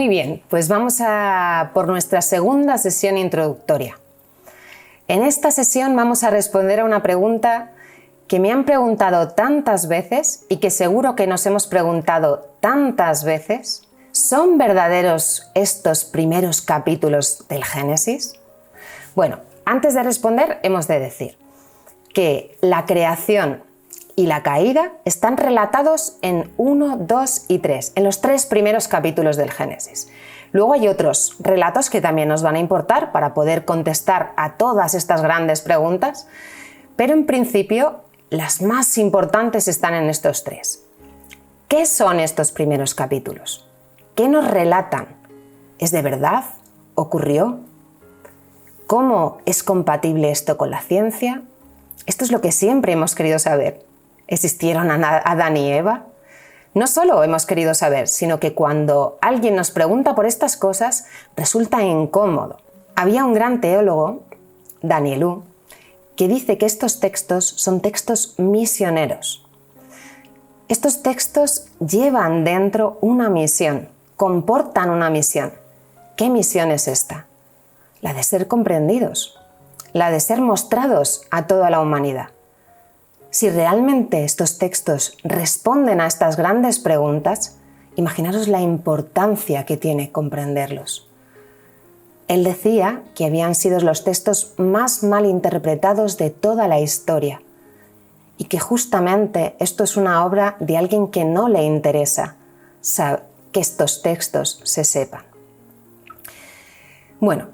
Muy bien, pues vamos a por nuestra segunda sesión introductoria. En esta sesión vamos a responder a una pregunta que me han preguntado tantas veces y que seguro que nos hemos preguntado tantas veces. ¿Son verdaderos estos primeros capítulos del Génesis? Bueno, antes de responder hemos de decir que la creación y la caída están relatados en 1, 2 y 3, en los 3 primeros capítulos del Génesis. Luego hay otros relatos que también nos van a importar para poder contestar a todas estas grandes preguntas, pero en principio las más importantes están en estos 3. ¿Qué son estos primeros capítulos? ¿Qué nos relatan? ¿Es de verdad? ¿Ocurrió? ¿Cómo es compatible esto con la ciencia? Esto es lo que siempre hemos querido saber. ¿Existieron Adán y Eva? No solo hemos querido saber, sino que cuando alguien nos pregunta por estas cosas, resulta incómodo. Había un gran teólogo, Daniel Hu, que dice que estos textos son textos misioneros. Estos textos llevan dentro una misión, comportan una misión. ¿Qué misión es esta? La de ser comprendidos, la de ser mostrados a toda la humanidad. Si realmente estos textos responden a estas grandes preguntas, imaginaros la importancia que tiene comprenderlos. Él decía que habían sido los textos más mal interpretados de toda la historia y que justamente esto es una obra de alguien que no le interesa que estos textos se sepan. Bueno,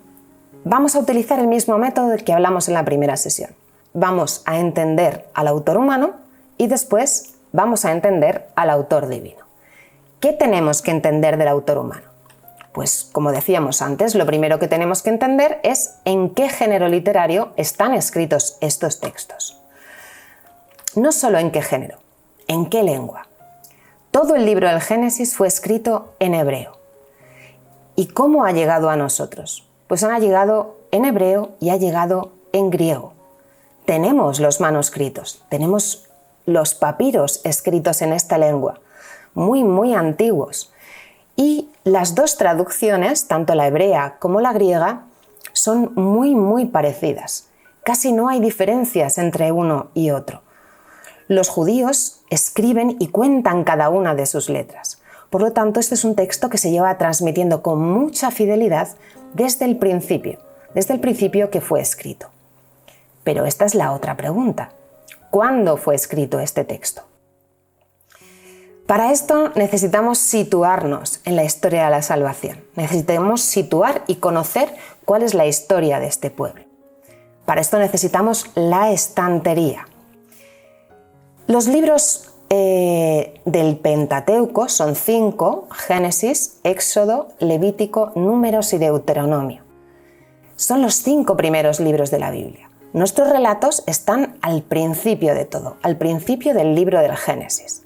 vamos a utilizar el mismo método del que hablamos en la primera sesión. Vamos a entender al autor humano y después vamos a entender al autor divino. ¿Qué tenemos que entender del autor humano? Pues como decíamos antes, lo primero que tenemos que entender es en qué género literario están escritos estos textos. No solo en qué género, en qué lengua. Todo el libro del Génesis fue escrito en hebreo. ¿Y cómo ha llegado a nosotros? Pues ha llegado en hebreo y ha llegado en griego. Tenemos los manuscritos, tenemos los papiros escritos en esta lengua, muy antiguos. Y las dos traducciones, tanto la hebrea como la griega, son muy parecidas. Casi no hay diferencias entre uno y otro. Los judíos escriben y cuentan cada una de sus letras. Por lo tanto, este es un texto que se lleva transmitiendo con mucha fidelidad desde el principio que fue escrito. Pero esta es la otra pregunta. ¿Cuándo fue escrito este texto? Para esto necesitamos situarnos en la historia de la salvación. Necesitamos situar y conocer cuál es la historia de este pueblo. Para esto necesitamos la estantería. Los libros del Pentateuco son 5, Génesis, Éxodo, Levítico, Números y Deuteronomio. Son los 5 primeros libros de la Biblia. Nuestros relatos están al principio de todo, al principio del libro del Génesis.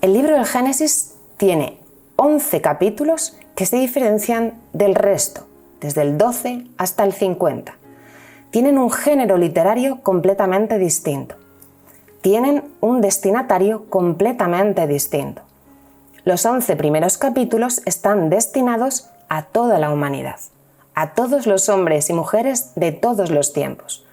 El libro del Génesis tiene 11 capítulos que se diferencian del resto, desde el 12 hasta el 50. Tienen un género literario completamente distinto. Tienen un destinatario completamente distinto. Los 11 primeros capítulos están destinados a toda la humanidad, a todos los hombres y mujeres de todos los tiempos,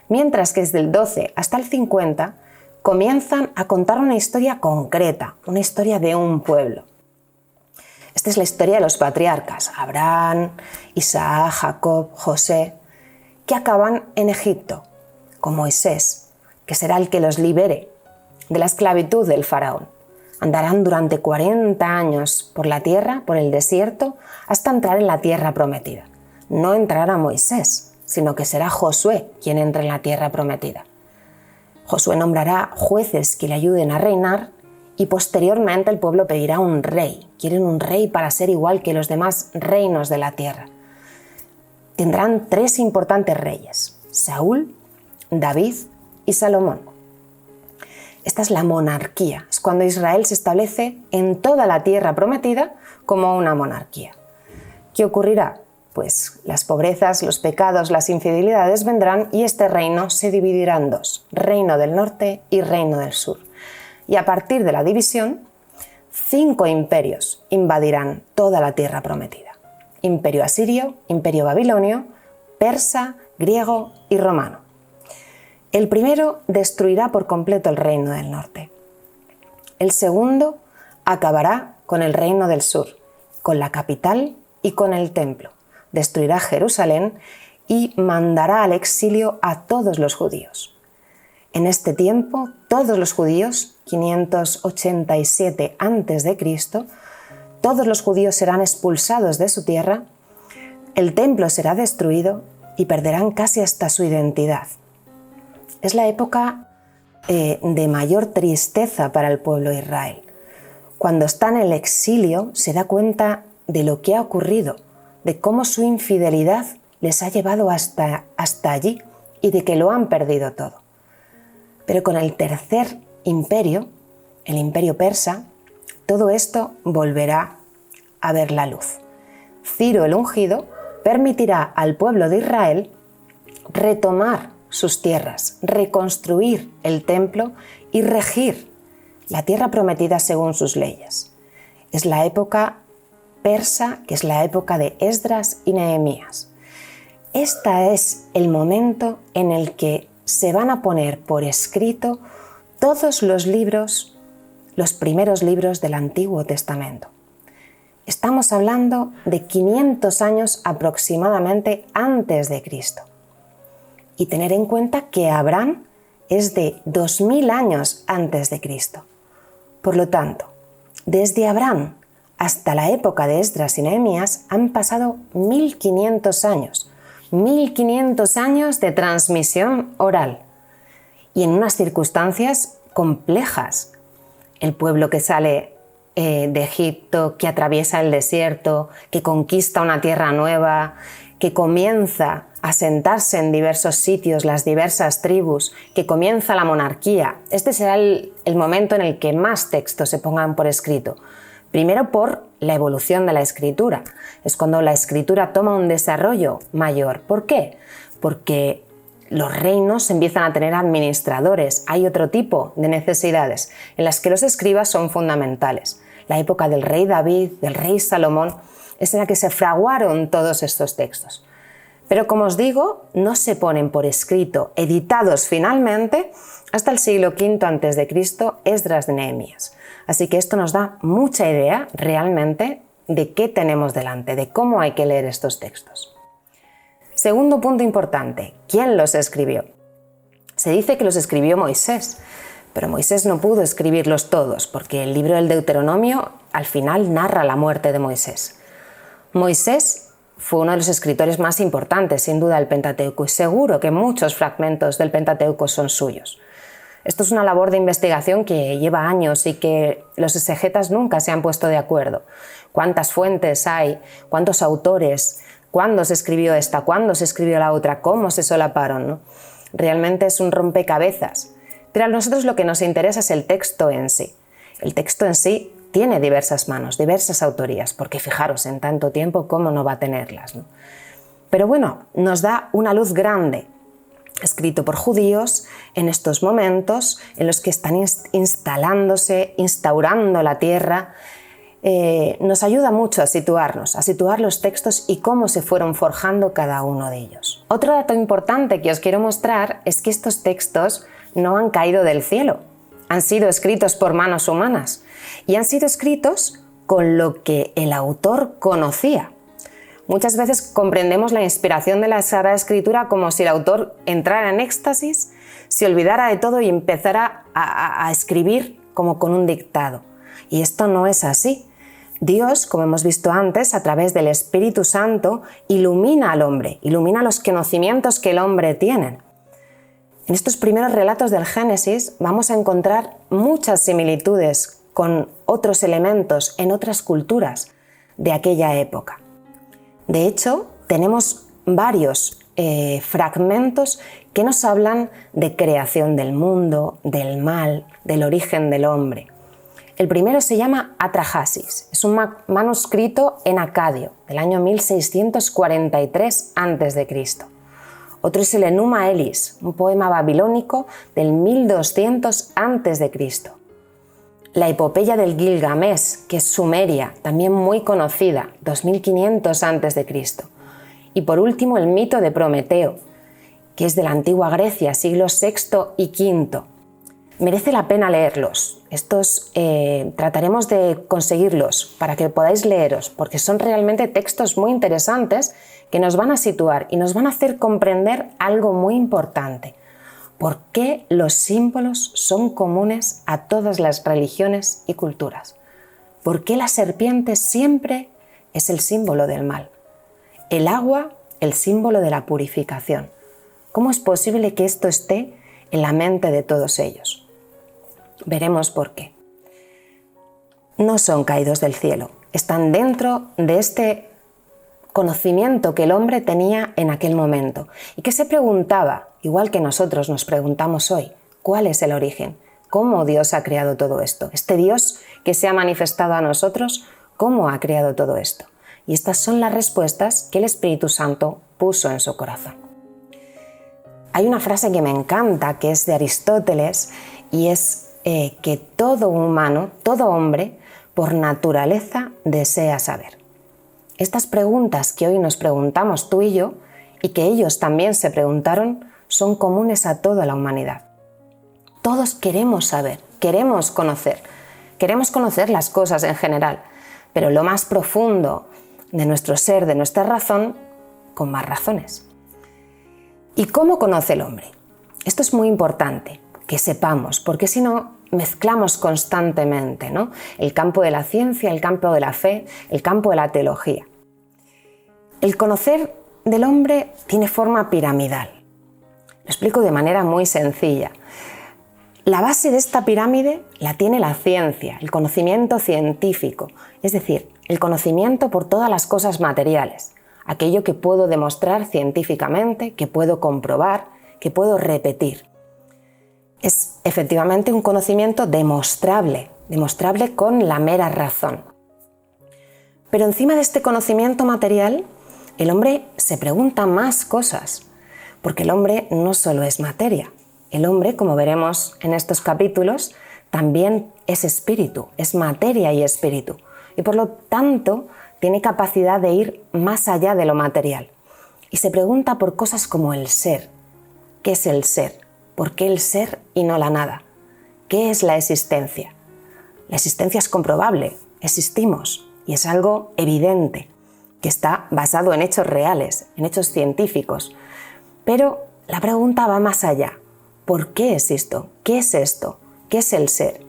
mientras que desde el 12 hasta el 50 comienzan a contar una historia concreta, una historia de un pueblo. Esta es la historia de los patriarcas, Abraham, Isaac, Jacob, José, que acaban en Egipto, con Moisés, que será el que los libere de la esclavitud del faraón. Andarán durante 40 años por la tierra, por el desierto, hasta entrar en la tierra prometida. No entrará Moisés, sino que será Josué quien entre en la tierra prometida. Josué nombrará jueces que le ayuden a reinar y posteriormente el pueblo pedirá un rey. Quieren un rey para ser igual que los demás reinos de la tierra. Tendrán 3 importantes reyes, Saúl, David y Salomón. Esta es la monarquía, es cuando Israel se establece en toda la tierra prometida como una monarquía. ¿Qué ocurrirá? Pues las pobrezas, los pecados, las infidelidades vendrán y este reino se dividirá en 2, reino del norte y reino del sur. Y a partir de la división, 5 imperios invadirán toda la tierra prometida: imperio asirio, imperio babilonio, persa, griego y romano. El primero destruirá por completo el reino del norte. El segundo acabará con el reino del sur, con la capital y con el templo. Destruirá Jerusalén y mandará al exilio a todos los judíos. En este tiempo, todos los judíos, 587 a.C., todos los judíos serán expulsados de su tierra, el templo será destruido y perderán casi hasta su identidad. Es la época de mayor tristeza para el pueblo de Israel. Cuando está en el exilio, se da cuenta de lo que ha ocurrido, de cómo su infidelidad les ha llevado hasta allí y de que lo han perdido todo. Pero con el tercer imperio, el imperio persa, todo esto volverá a ver la luz. Ciro el Ungido permitirá al pueblo de Israel retomar sus tierras, reconstruir el templo y regir la tierra prometida según sus leyes. Es la época persa, que es la época de Esdras y Nehemías. Este es el momento en el que se van a poner por escrito todos los libros, los primeros libros del Antiguo Testamento. Estamos hablando de 500 años aproximadamente antes de Cristo. Y tener en cuenta que Abraham es de 2000 años antes de Cristo. Por lo tanto, desde Abraham hasta la época de Esdras y Nehemías han pasado 1500 años. 1500 años de transmisión oral. Y en unas circunstancias complejas. El pueblo que sale de Egipto, que atraviesa el desierto, que conquista una tierra nueva, que comienza a asentarse en diversos sitios, las diversas tribus, que comienza la monarquía. Este será el momento en el que más textos se pongan por escrito. Primero por la evolución de la escritura. Es cuando la escritura toma un desarrollo mayor. ¿Por qué? Porque los reinos empiezan a tener administradores. Hay otro tipo de necesidades en las que los escribas son fundamentales. La época del rey David, del rey Salomón, es en la que se fraguaron todos estos textos. Pero como os digo, no se ponen por escrito, editados finalmente, hasta el siglo V a.C., Esdras de Nehemías. Así que esto nos da mucha idea realmente de qué tenemos delante, de cómo hay que leer estos textos. Segundo punto importante, ¿quién los escribió? Se dice que los escribió Moisés, pero Moisés no pudo escribirlos todos, porque el libro del Deuteronomio al final narra la muerte de Moisés. Moisés fue uno de los escritores más importantes, sin duda, del Pentateuco, y seguro que muchos fragmentos del Pentateuco son suyos. Esto es una labor de investigación que lleva años y que los exegetas nunca se han puesto de acuerdo. ¿Cuántas fuentes hay? ¿Cuántos autores? ¿Cuándo se escribió esta? ¿Cuándo se escribió la otra? ¿Cómo se solaparon? ¿No? Realmente es un rompecabezas. Pero a nosotros lo que nos interesa es el texto en sí. El texto en sí tiene diversas manos, diversas autorías, porque fijaros, en tanto tiempo, ¿cómo no va a tenerlas, ¿no? Pero bueno, nos da una luz grande, escrito por judíos en estos momentos en los que están instaurando la tierra. Nos ayuda mucho a situar los textos y cómo se fueron forjando cada uno de ellos. Otro dato importante que os quiero mostrar es que estos textos no han caído del cielo, han sido escritos por manos humanas y han sido escritos con lo que el autor conocía. Muchas veces comprendemos la inspiración de la Sagrada Escritura como si el autor entrara en éxtasis, se olvidara de todo y empezara a escribir como con un dictado. Y esto no es así. Dios, como hemos visto antes, a través del Espíritu Santo, ilumina al hombre, ilumina los conocimientos que el hombre tiene. En estos primeros relatos del Génesis vamos a encontrar muchas similitudes con otros elementos en otras culturas de aquella época. De hecho, tenemos varios fragmentos que nos hablan de creación del mundo, del mal, del origen del hombre. El primero se llama Atrahasis, es un manuscrito en acadio del año 1643 a.C. Otro es el Enuma Elis, un poema babilónico del 1200 a.C. La epopeya del Gilgamesh, que es sumeria, también muy conocida, 2500 a.C. Y por último el mito de Prometeo, que es de la antigua Grecia, siglos VI y V. Merece la pena leerlos. Estos trataremos de conseguirlos para que podáis leeros, porque son realmente textos muy interesantes que nos van a situar y nos van a hacer comprender algo muy importante. ¿Por qué los símbolos son comunes a todas las religiones y culturas? ¿Por qué la serpiente siempre es el símbolo del mal? El agua, el símbolo de la purificación. ¿Cómo es posible que esto esté en la mente de todos ellos? Veremos por qué. No son caídos del cielo, están dentro de este conocimiento que el hombre tenía en aquel momento y que se preguntaba, igual que nosotros nos preguntamos hoy, ¿cuál es el origen? ¿Cómo Dios ha creado todo esto? Este Dios que se ha manifestado a nosotros, ¿cómo ha creado todo esto? Y estas son las respuestas que el Espíritu Santo puso en su corazón. Hay una frase que me encanta, que es de Aristóteles, y es que todo humano, todo hombre, por naturaleza desea saber. Estas preguntas que hoy nos preguntamos tú y yo, y que ellos también se preguntaron, son comunes a toda la humanidad. Todos queremos saber, queremos conocer las cosas en general, pero lo más profundo de nuestro ser, de nuestra razón, con más razones. ¿Y cómo conoce el hombre? Esto es muy importante que sepamos, porque si no, mezclamos constantemente, ¿no? El campo de la ciencia, el campo de la fe, el campo de la teología. El conocer del hombre tiene forma piramidal. Lo explico de manera muy sencilla. La base de esta pirámide la tiene la ciencia, el conocimiento científico, es decir, el conocimiento por todas las cosas materiales, aquello que puedo demostrar científicamente, que puedo comprobar, que puedo repetir. Es efectivamente un conocimiento demostrable con la mera razón. Pero encima de este conocimiento material, el hombre se pregunta más cosas, porque el hombre no solo es materia. El hombre, como veremos en estos capítulos, también es espíritu, es materia y espíritu, y por lo tanto tiene capacidad de ir más allá de lo material. Y se pregunta por cosas como el ser. ¿Qué es el ser? ¿Por qué el ser y no la nada? ¿Qué es la existencia? La existencia es comprobable, existimos, y es algo evidente, que está basado en hechos reales, en hechos científicos. Pero la pregunta va más allá. ¿Por qué existo? ¿Qué es esto? ¿Qué es el ser?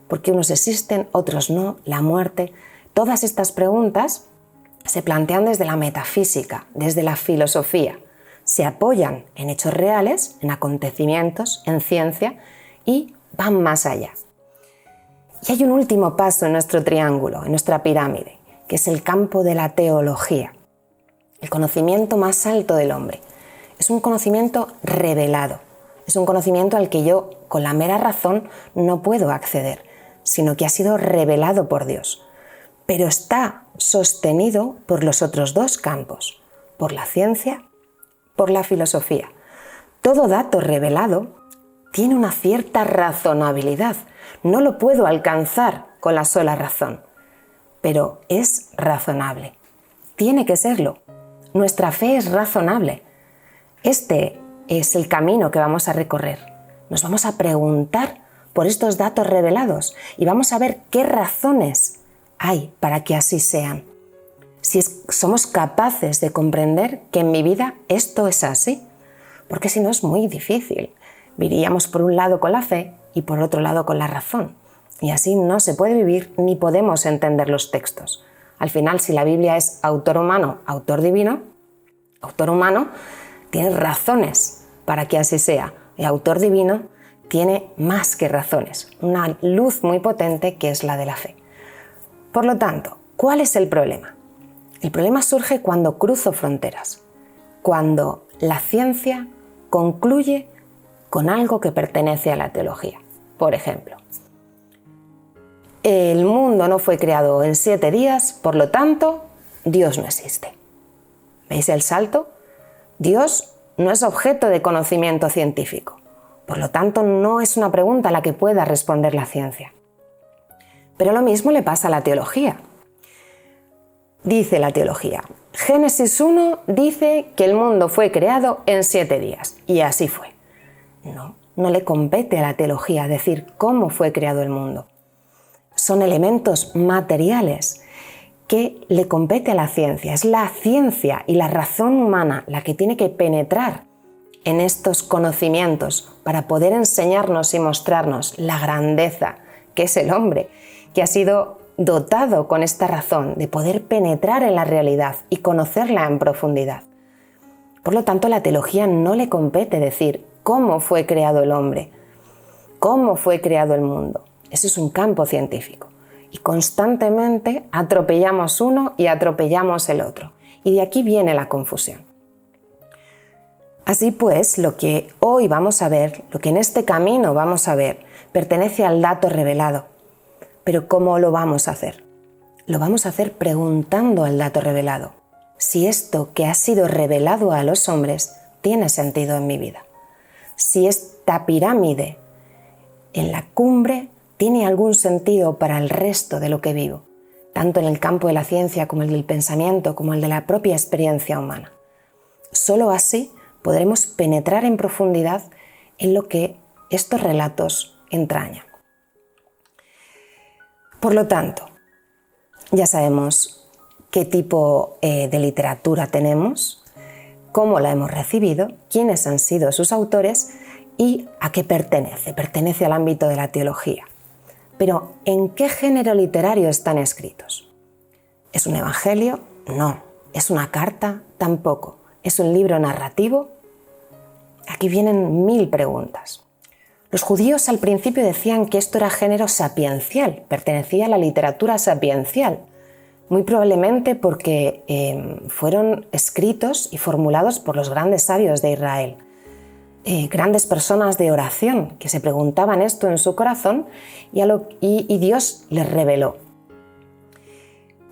¿Por qué unos existen, otros no? ¿La muerte? Todas estas preguntas se plantean desde la metafísica, desde la filosofía. Se apoyan en hechos reales, en acontecimientos, en ciencia y van más allá. Y hay un último paso en nuestro triángulo, en nuestra pirámide, que es el campo de la teología, el conocimiento más alto del hombre. Es un conocimiento revelado, es un conocimiento al que yo, con la mera razón, no puedo acceder, sino que ha sido revelado por Dios. Pero está sostenido por los otros dos campos, por la ciencia, por la filosofía. Todo dato revelado tiene una cierta razonabilidad. No lo puedo alcanzar con la sola razón, pero es razonable. Tiene que serlo. Nuestra fe es razonable. Este es el camino que vamos a recorrer. Nos vamos a preguntar por estos datos revelados y vamos a ver qué razones hay para que así sean. Si somos capaces de comprender que en mi vida esto es así, porque si no es muy difícil. Iríamos por un lado con la fe y por otro lado con la razón. Y así no se puede vivir ni podemos entender los textos. Al final, si la Biblia es autor humano, autor divino, autor humano tiene razones para que así sea. El autor divino tiene más que razones, una luz muy potente que es la de la fe. Por lo tanto, ¿cuál es el problema? El problema surge cuando cruzo fronteras, cuando la ciencia concluye con algo que pertenece a la teología. Por ejemplo, el mundo no fue creado en 7 días, por lo tanto, Dios no existe. ¿Veis el salto? Dios no es objeto de conocimiento científico, por lo tanto, no es una pregunta a la que pueda responder la ciencia. Pero lo mismo le pasa a la teología. Dice la teología, Génesis 1 dice que el mundo fue creado en 7 días, y así fue. No le compete a la teología decir cómo fue creado el mundo. Son elementos materiales que le compete a la ciencia. Es la ciencia y la razón humana la que tiene que penetrar en estos conocimientos para poder enseñarnos y mostrarnos la grandeza que es el hombre, que ha sido dotado con esta razón de poder penetrar en la realidad y conocerla en profundidad. Por lo tanto, a la teología no le compete decir cómo fue creado el hombre, cómo fue creado el mundo. Eso es un campo científico. Y constantemente atropellamos uno y atropellamos el otro. Y de aquí viene la confusión. Así pues, lo que hoy vamos a ver, lo que en este camino vamos a ver, pertenece al dato revelado. Pero ¿cómo lo vamos a hacer? Lo vamos a hacer preguntando al dato revelado si esto que ha sido revelado a los hombres tiene sentido en mi vida. Si esta pirámide en la cumbre tiene algún sentido para el resto de lo que vivo, tanto en el campo de la ciencia como el del pensamiento, como el de la propia experiencia humana. Solo así podremos penetrar en profundidad en lo que estos relatos entrañan. Por lo tanto, ya sabemos qué tipo de literatura tenemos, cómo la hemos recibido, quiénes han sido sus autores y a qué pertenece. Pertenece al ámbito de la teología. Pero, ¿en qué género literario están escritos? ¿Es un evangelio? No. ¿Es una carta? Tampoco. ¿Es un libro narrativo? Aquí vienen 1000 preguntas. Los judíos al principio decían que esto era género sapiencial, pertenecía a la literatura sapiencial, muy probablemente porque fueron escritos y formulados por los grandes sabios de Israel, grandes personas de oración que se preguntaban esto en su corazón y Dios les reveló.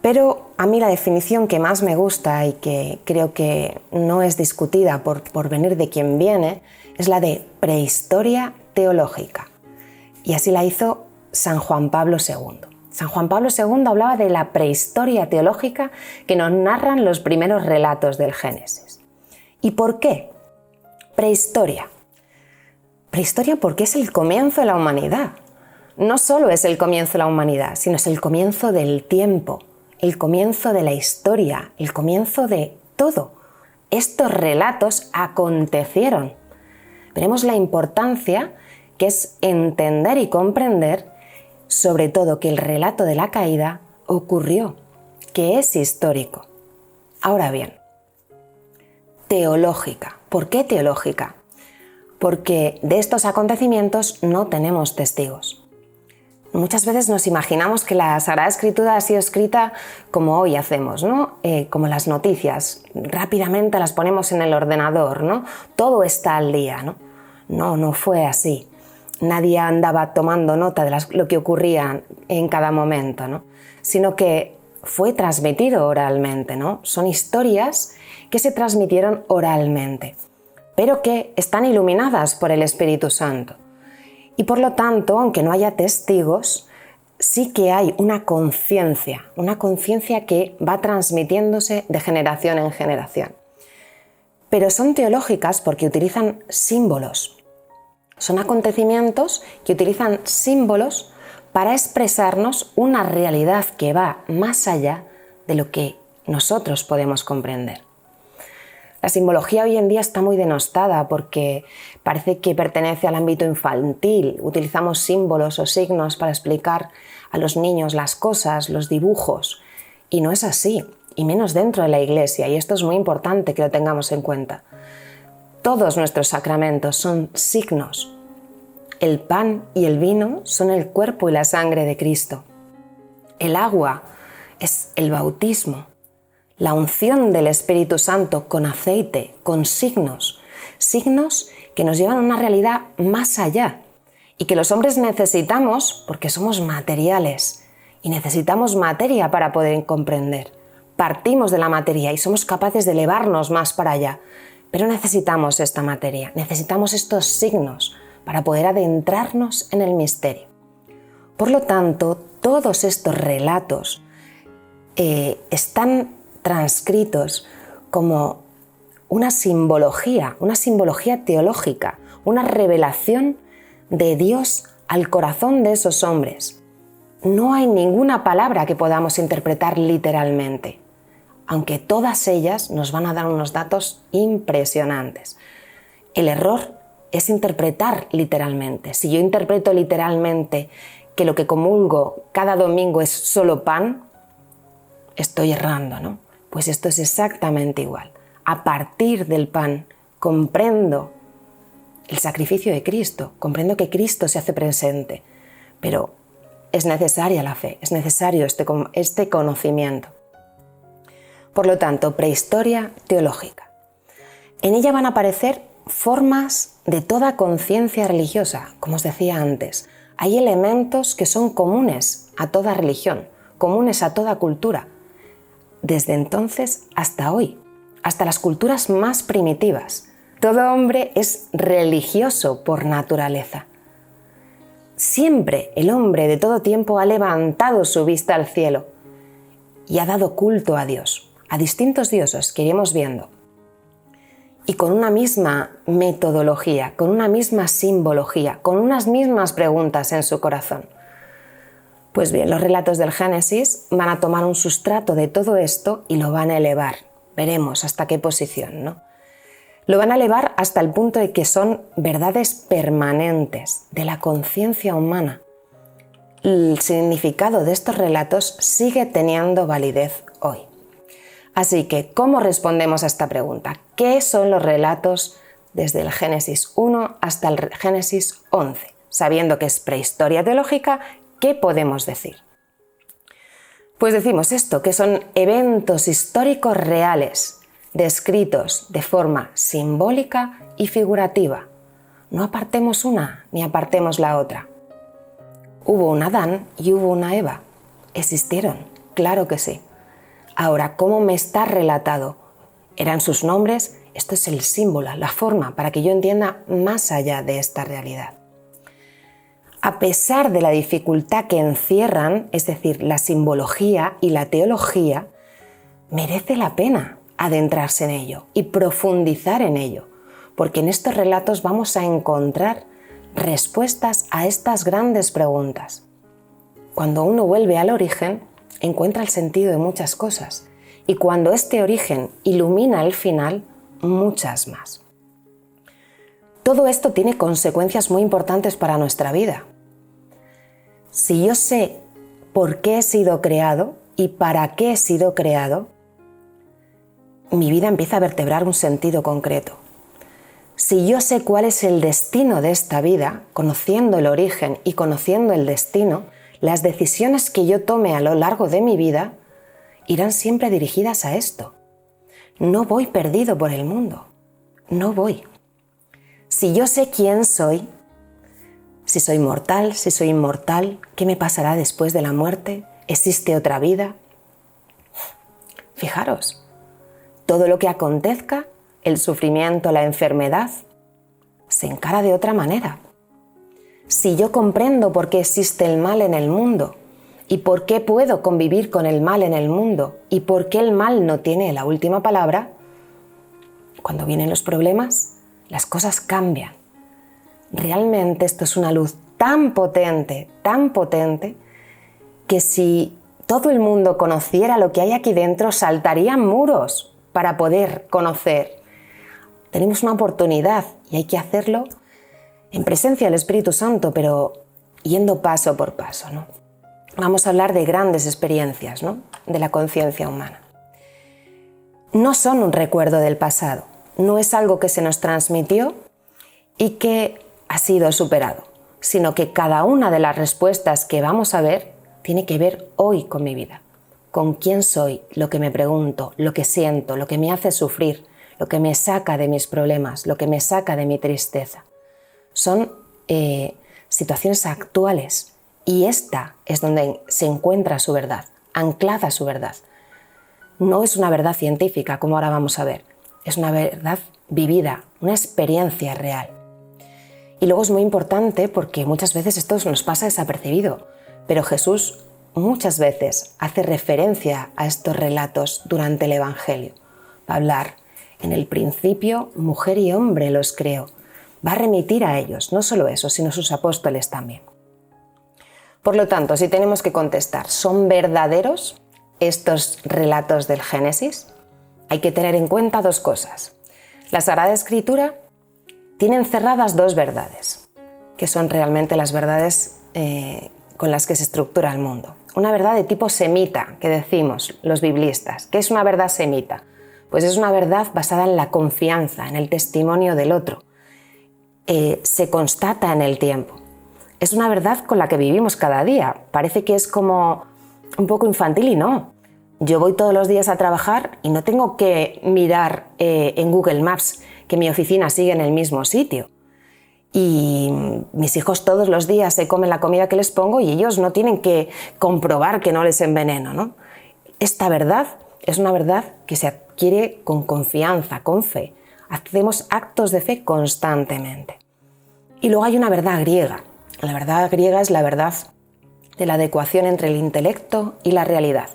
Pero a mí la definición que más me gusta y que creo que no es discutida por venir de quien viene es la de prehistoria teológica. Y así la hizo San Juan Pablo II. San Juan Pablo II hablaba de la prehistoria teológica que nos narran los primeros relatos del Génesis. ¿Y por qué? Prehistoria. Prehistoria porque es el comienzo de la humanidad. No solo es el comienzo de la humanidad, sino es el comienzo del tiempo, el comienzo de la historia, el comienzo de todo. Estos relatos acontecieron. Veremos la importancia que es entender y comprender, sobre todo, que el relato de la caída ocurrió, que es histórico. Ahora bien, teológica. ¿Por qué teológica? Porque de estos acontecimientos no tenemos testigos. Muchas veces nos imaginamos que la Sagrada Escritura ha sido escrita como hoy hacemos, ¿no? Como las noticias, rápidamente las ponemos en el ordenador, ¿no? Todo está al día, ¿no? No fue así. Nadie andaba tomando nota de lo que ocurría en cada momento, ¿no? Sino que fue transmitido oralmente, ¿no? Son historias que se transmitieron oralmente, pero que están iluminadas por el Espíritu Santo. Y por lo tanto, aunque no haya testigos, sí que hay una conciencia que va transmitiéndose de generación en generación. Pero son teológicas porque utilizan símbolos. Son acontecimientos que utilizan símbolos para expresarnos una realidad que va más allá de lo que nosotros podemos comprender. La simbología hoy en día está muy denostada porque parece que pertenece al ámbito infantil. Utilizamos símbolos o signos para explicar a los niños las cosas, los dibujos. Y no es así, y menos dentro de la Iglesia, y esto es muy importante que lo tengamos en cuenta. Todos nuestros sacramentos son signos. El pan y el vino son el cuerpo y la sangre de Cristo. El agua es el bautismo. La unción del Espíritu Santo con aceite, con signos que nos llevan a una realidad más allá y que los hombres necesitamos porque somos materiales y necesitamos materia para poder comprender. Partimos de la materia y somos capaces de elevarnos más para allá, pero necesitamos esta materia, necesitamos estos signos para poder adentrarnos en el misterio. Por lo tanto, todos estos relatos están transcritos como una simbología teológica, una revelación de Dios al corazón de esos hombres. No hay ninguna palabra que podamos interpretar literalmente, aunque todas ellas nos van a dar unos datos impresionantes. El error es interpretar literalmente. Si yo interpreto literalmente que lo que comulgo cada domingo es solo pan, estoy errando, ¿no? Pues esto es exactamente igual. A partir del pan comprendo el sacrificio de Cristo, comprendo que Cristo se hace presente, pero es necesaria la fe, es necesario este conocimiento. Por lo tanto, prehistoria teológica. En ella van a aparecer formas de toda conciencia religiosa, como os decía antes. Hay elementos que son comunes a toda religión, comunes a toda cultura, desde entonces hasta hoy, hasta las culturas más primitivas. Todo hombre es religioso por naturaleza. Siempre el hombre de todo tiempo ha levantado su vista al cielo y ha dado culto a Dios, a distintos dioses que iremos viendo. Y con una misma metodología, con una misma simbología, con unas mismas preguntas en su corazón. Pues bien, los relatos del Génesis van a tomar un sustrato de todo esto y lo van a elevar. Veremos hasta qué posición, ¿no? Lo van a elevar hasta el punto de que son verdades permanentes de la conciencia humana. El significado de estos relatos sigue teniendo validez hoy. Así que, ¿cómo respondemos a esta pregunta? ¿Qué son los relatos desde el Génesis 1 hasta el Génesis 11? Sabiendo que es prehistoria teológica, ¿qué podemos decir? Pues decimos esto, que son eventos históricos reales, descritos de forma simbólica y figurativa. No apartemos una ni apartemos la otra. Hubo un Adán y hubo una Eva. ¿Existieron? Claro que sí. Ahora, ¿cómo me está relatado? ¿Eran sus nombres? Esto es el símbolo, la forma, para que yo entienda más allá de esta realidad. A pesar de la dificultad que encierran, es decir, la simbología y la teología, merece la pena adentrarse en ello y profundizar en ello, porque en estos relatos vamos a encontrar respuestas a estas grandes preguntas. Cuando uno vuelve al origen, encuentra el sentido de muchas cosas, y cuando este origen ilumina el final, muchas más. Todo esto tiene consecuencias muy importantes para nuestra vida. Si yo sé por qué he sido creado y para qué he sido creado, mi vida empieza a vertebrar un sentido concreto. Si yo sé cuál es el destino de esta vida, conociendo el origen y conociendo el destino, las decisiones que yo tome a lo largo de mi vida irán siempre dirigidas a esto. No voy perdido por el mundo. No voy. Si yo sé quién soy, si soy mortal, si soy inmortal, ¿qué me pasará después de la muerte? ¿Existe otra vida? Fijaros, todo lo que acontezca, el sufrimiento, la enfermedad, se encara de otra manera. Si yo comprendo por qué existe el mal en el mundo y por qué puedo convivir con el mal en el mundo y por qué el mal no tiene la última palabra, cuando vienen los problemas, las cosas cambian. Realmente esto es una luz tan potente, que si todo el mundo conociera lo que hay aquí dentro, saltarían muros para poder conocer. Tenemos una oportunidad y hay que hacerlo en presencia del Espíritu Santo, pero yendo paso por paso, ¿no? Vamos a hablar de grandes experiencias, ¿no?, de la conciencia humana. No son un recuerdo del pasado, no es algo que se nos transmitió y que ha sido superado, sino que cada una de las respuestas que vamos a ver tiene que ver hoy con mi vida, con quién soy, lo que me pregunto, lo que siento, lo que me hace sufrir, lo que me saca de mis problemas, lo que me saca de mi tristeza. Son situaciones actuales y esta es donde se encuentra su verdad, anclada su verdad. No es una verdad científica, como ahora vamos a ver, es una verdad vivida, una experiencia real. Y luego es muy importante porque muchas veces esto nos pasa desapercibido, pero Jesús muchas veces hace referencia a estos relatos durante el Evangelio. Va a hablar, en el principio mujer y hombre los creó. Va a remitir a ellos, no solo eso, sino sus apóstoles también. Por lo tanto, si tenemos que contestar, ¿son verdaderos estos relatos del Génesis? Hay que tener en cuenta dos cosas. La Sagrada Escritura tiene encerradas dos verdades, que son realmente las verdades con las que se estructura el mundo. Una verdad de tipo semita, que decimos los biblistas. ¿Qué es una verdad semita? Pues es una verdad basada en la confianza, en el testimonio del otro. Se constata en el tiempo. Es una verdad con la que vivimos cada día. Parece que es como un poco infantil y no. Yo voy todos los días a trabajar y no tengo que mirar en Google Maps que mi oficina sigue en el mismo sitio. Y mis hijos todos los días se comen la comida que les pongo y ellos no tienen que comprobar que no les enveneno, ¿no? Esta verdad es una verdad que se adquiere con confianza, con fe. Hacemos actos de fe constantemente. Y luego hay una verdad griega. La verdad griega es la verdad de la adecuación entre el intelecto y la realidad.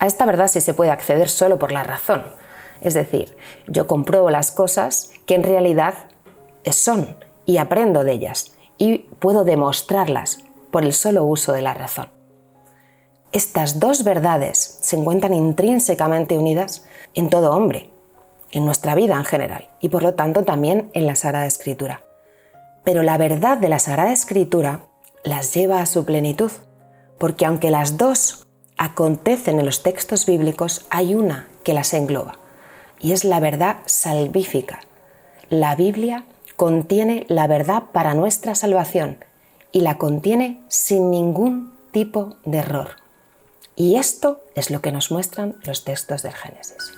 A esta verdad sí se puede acceder solo por la razón. Es decir, yo compruebo las cosas que en realidad son y aprendo de ellas y puedo demostrarlas por el solo uso de la razón. Estas dos verdades se encuentran intrínsecamente unidas en todo hombre, en nuestra vida en general y por lo tanto también en la Sagrada Escritura. Pero la verdad de la Sagrada Escritura las lleva a su plenitud, porque aunque las dos acontecen en los textos bíblicos, hay una que las engloba y es la verdad salvífica. La Biblia contiene la verdad para nuestra salvación y la contiene sin ningún tipo de error. Y esto es lo que nos muestran los textos del Génesis.